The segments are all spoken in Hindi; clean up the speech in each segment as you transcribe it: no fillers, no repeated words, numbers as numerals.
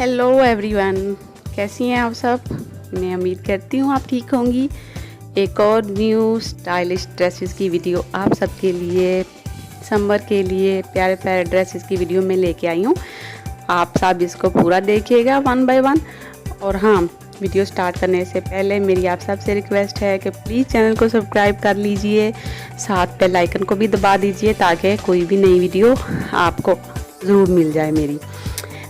हेलो एवरीवन, कैसी हैं आप सब। मैं उम्मीद करती हूँ आप ठीक होंगी। एक और न्यू स्टाइलिश ड्रेसेस की वीडियो आप सबके लिए, समर के लिए प्यारे प्यारे ड्रेसेस की वीडियो में लेके आई हूँ। आप सब इसको पूरा देखिएगा वन बाय वन। और हाँ, वीडियो स्टार्ट करने से पहले मेरी आप सबसे रिक्वेस्ट है कि प्लीज़ चैनल को सब्सक्राइब कर लीजिए, साथ बेल आइकन को भी दबा दीजिए ताकि कोई भी नई वीडियो आपको ज़रूर मिल जाए मेरी।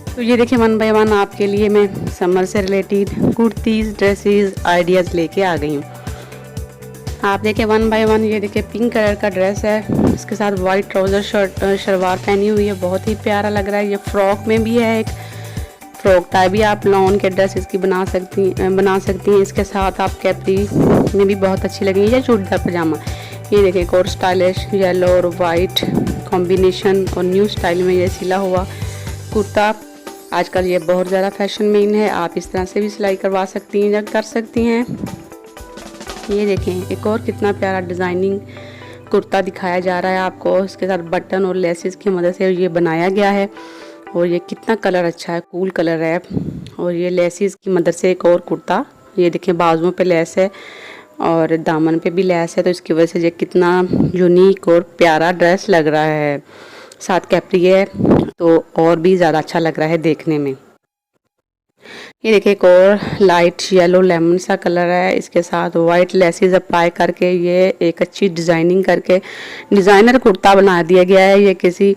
तो ये देखिए वन बाय वन आपके लिए मैं समर से रिलेटेड कुर्तीज़, ड्रेसेस, आइडियाज़ लेके आ गई हूँ। आप देखिए वन बाय वन। ये देखिए पिंक कलर का ड्रेस है, इसके साथ वाइट ट्राउज़र शलवार पहनी हुई है, बहुत ही प्यारा लग रहा है। ये फ्रॉक में भी है, एक फ्रॉक टाइप भी आप लॉन के ड्रेसेस की बना सकती हैं। इसके साथ आप कैपरी में भी बहुत अच्छी लगेगी, या चूड़ीदार पजामा। ये देखिए एक और स्टाइलिश येलो और वाइट कॉम्बिनेशन और न्यू स्टाइल में ये सिला हुआ कुर्ता। आजकल ये बहुत ज़्यादा फैशन में इन है, आप इस तरह से भी सिलाई करवा सकती हैं या कर सकती हैं। ये देखें एक और कितना प्यारा डिज़ाइनिंग कुर्ता दिखाया जा रहा है आपको, इसके साथ बटन और लेसेस की मदद से ये बनाया गया है। और ये कितना कलर अच्छा है, कूल कलर है। और ये लेसेस की मदद से एक और कुर्ता, ये देखें बाजुओं पे लेस है और दामन पे भी लेस है, तो इसकी वजह से ये कितना यूनिक और प्यारा ड्रेस लग रहा है। साथ कैपरी है तो और भी ज़्यादा अच्छा लग रहा है देखने में। ये देखिए एक और लाइट येलो लेमन सा कलर है, इसके साथ वाइट लेसेस अप्लाई करके ये एक अच्छी डिज़ाइनिंग करके डिज़ाइनर कुर्ता बना दिया गया है। ये किसी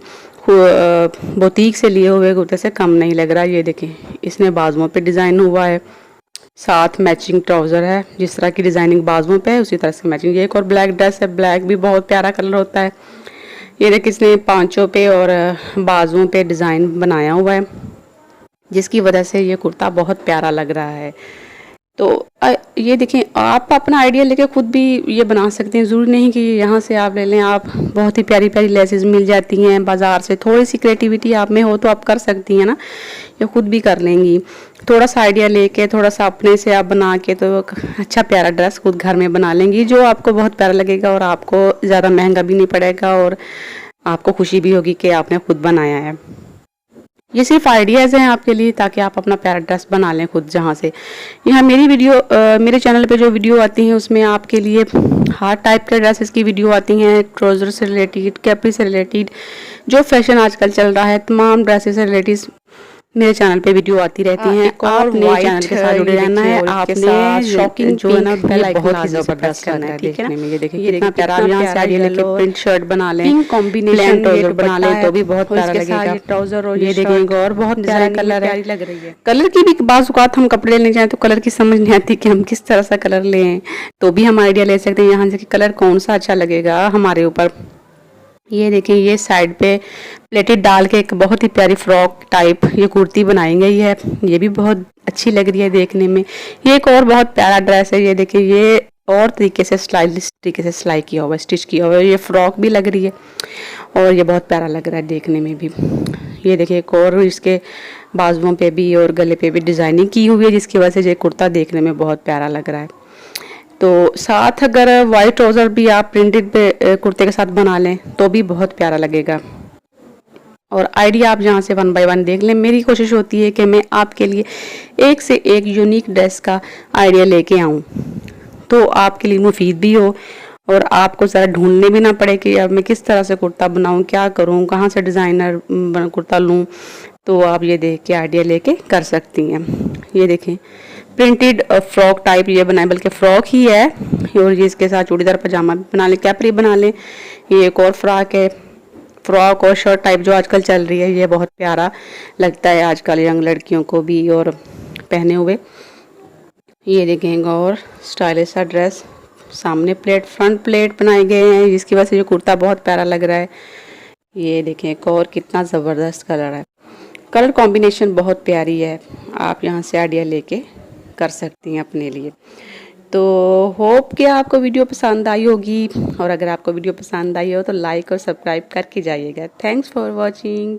बुटीक से लिए हुए कुर्ते से कम नहीं लग रहा। ये देखें इसमें बाजुओं पे डिज़ाइन हुआ है, साथ मैचिंग ट्राउज़र है। जिस तरह की डिज़ाइनिंग बाजुओं पे है उसी तरह से मैचिंग। ये एक और ब्लैक ड्रेस है, ब्लैक भी बहुत प्यारा कलर होता है। ये देखिए इसने पांचों पे और बाजुओं पे डिज़ाइन बनाया हुआ है, जिसकी वजह से ये कुर्ता बहुत प्यारा लग रहा है। तो ये देखें आप अपना आइडिया लेके खुद भी ये बना सकते हैं, ज़रूरी नहीं कि यहाँ से आप ले लें। आप बहुत ही प्यारी प्यारी लेसेस मिल जाती हैं बाज़ार से, थोड़ी सी क्रिएटिविटी आप में हो तो आप कर सकती हैं ना, ये खुद भी कर लेंगी। थोड़ा सा आइडिया लेके थोड़ा सा अपने से आप बना के तो अच्छा प्यारा ड्रेस खुद घर में बना लेंगी, जो आपको बहुत प्यारा लगेगा और आपको ज़्यादा महंगा भी नहीं पड़ेगा और आपको खुशी भी होगी कि आपने खुद बनाया है। ये सिर्फ आइडियाज़ हैं आपके लिए ताकि आप अपना प्यारा ड्रेस बना लें खुद। जहाँ से यहाँ मेरे चैनल पे जो वीडियो आती हैं उसमें आपके लिए हर टाइप के ड्रेसेस की वीडियो आती हैं, ट्राउज़र से रिलेटेड, कैपरी से रिलेटेड, जो फैशन आजकल चल रहा है तमाम ड्रेसेस से रिलेटेड मेरे चैनल पे वीडियो आती रहती हैं। आपने चैनल के साथ जुड़े रहना है, आपने शॉकिंग जो है ना बहुत ही ज़बरदस्त करना है देखने में। ये देखिए कितना प्यारा, यहाँ से आगे लेके प्रिंट शर्ट बना लें, पिंक कॉम्बिनेशन ट्राउज़र बना लें तो भी बहुत प्यारा लगेगा। ट्राउज़र और ये देखिए और बहुत प्यारा कलर है, लग रही है। कलर की भी बाज़ औक़ात हम कपड़े लेने जाएं तो कलर की समझ नहीं आती कि हम किस तरह सा कलर लें, तो भी हम आइडिया ले सकते हैं यहाँ से कि कलर कौन सा अच्छा लगेगा हमारे ऊपर। ये देखिए ये साइड पे प्लेटेड डाल के एक बहुत ही प्यारी फ्रॉक टाइप ये कुर्ती बनाई गई है, ये भी बहुत अच्छी लग रही है देखने में। ये एक और बहुत प्यारा ड्रेस है, ये देखिए ये और तरीके से स्टाइलिश तरीके से सिलाई किया हुआ है, स्टिच किया हुआ है। ये फ्रॉक भी लग रही है और ये बहुत प्यारा लग रहा है देखने में भी। ये देखिए एक और इसके बाजुओं पे भी और गले पे भी डिज़ाइनिंग की हुई है, जिसकी वजह से ये कुर्ता देखने में बहुत प्यारा लग रहा है। तो साथ अगर वाइट ट्राउज़र भी आप प्रिंटेड पे कुर्ते के साथ बना लें तो भी बहुत प्यारा लगेगा। और आइडिया आप यहाँ से वन बाय वन देख लें। मेरी कोशिश होती है कि मैं आपके लिए एक से एक यूनिक ड्रेस का आइडिया लेके आऊँ तो आपके लिए मुफीद भी हो और आपको ज़रा ढूंढने भी ना पड़े कि अब मैं किस तरह से कुर्ता बनाऊँ, क्या करूँ, कहाँ से डिज़ाइनर कुर्ता लूँ। तो आप ये देख के आइडिया लेके कर सकती हैं। ये देखें प्रिंटेड फ्रॉक टाइप ये बनाए, बल्कि फ्रॉक ही है, और ये इसके साथ चूड़ीदार पजामा भी बना लें, कैपरी बना लें। ये एक और फ्रॉक है, फ्रॉक और शर्ट टाइप जो आजकल चल रही है, ये बहुत प्यारा लगता है आजकल यंग लड़कियों को भी और पहने हुए। ये देखेंगे और स्टाइलिश सा ड्रेस, सामने फ्रंट प्लेट बनाए गए हैं, जिसकी वजह से ये कुर्ता बहुत प्यारा लग रहा है। ये देखें एक और कितना ज़बरदस्त कलर है, कलर कॉम्बिनेशन बहुत प्यारी है। आप यहाँ से आइडिया लेके कर सकती हैं अपने लिए। तो होप कि आपको वीडियो पसंद आई होगी, और अगर आपको वीडियो पसंद आई हो तो लाइक और सब्सक्राइब करके जाइएगा। Thanks for watching.